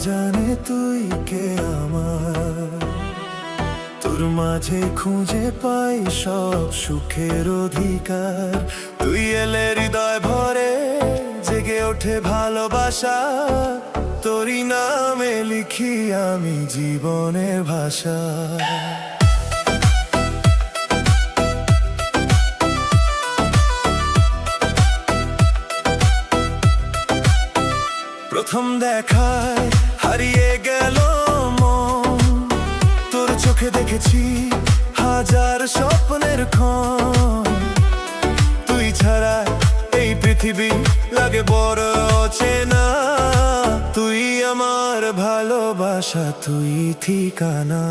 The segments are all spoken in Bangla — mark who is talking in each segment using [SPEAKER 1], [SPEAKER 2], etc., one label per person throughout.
[SPEAKER 1] জানে তুই কে আমার, তোর মাঝে খুঁজে পাই সব সুখের অধিকার। তুই এলে হৃদয় ভরে জেগে ওঠে ভালোবাসা, তোরই নামে লিখি আমি জীবনের ভাষা। প্রথম দেখায় হারিয়ে গেল মন, তোর চোখে দেখেছি হাজার স্বপ্নের ক্ষণ। তুই ছাড়া এই পৃথিবী লাগে বড় অচেনা, তুই আমার ভালোবাসা, তুই ঠিকানা।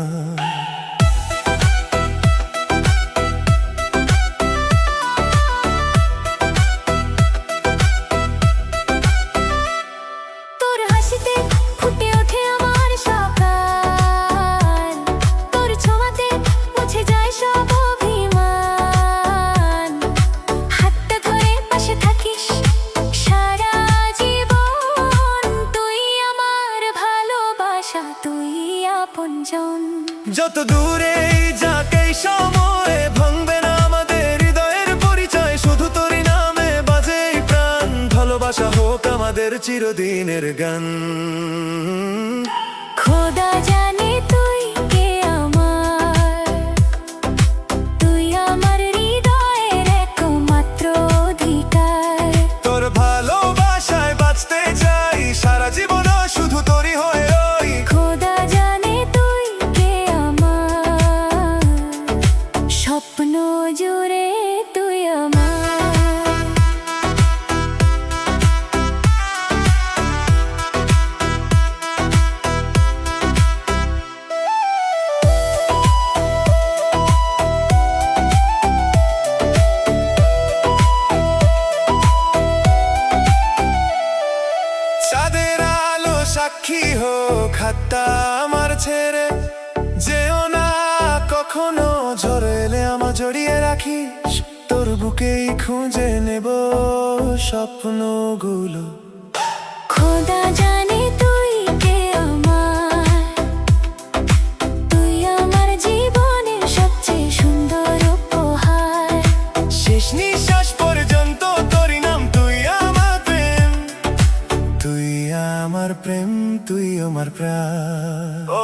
[SPEAKER 1] যত দূরে যাক এই সময়ে ভাঙবে না আমাদের হৃদয়ের পরিচয়, শুধু তোরই নামে বাজে এই প্রাণ। ভালোবাসা হোক আমাদের চিরদিনের গান।
[SPEAKER 2] খোদা জানে তুই কে আমার, তুই আমার হৃদয়ের একমাত্র অধিকার।
[SPEAKER 1] তোর ভালোবাসায় বাঁচতে চাই সারা জীবন, শুধু তোরই হয়ে রই।
[SPEAKER 2] খোদা জানে তুই কে আমার, স্বপ্ন জুড়ে তুই আমার।
[SPEAKER 1] চাঁদের আলো সাক্ষী হোক হাতটা আমার ছেড়ে যেও না কখনো, ঝড় এলে আমার জড়িয়ে রাখিস, তোর বুকেই খুঁজে নেব স্বপ্নগুলো।
[SPEAKER 2] খোদা জানে তুই কে আমার, তুই আমার জীবনের সবচেয়ে সুন্দর উপহার।
[SPEAKER 1] শেষ নিঃশ্বাস পর্যন্ত তোরই নাম, তুই আমার প্রেম, তুই আমার প্রেম, তুই আমার প্রাণ। ও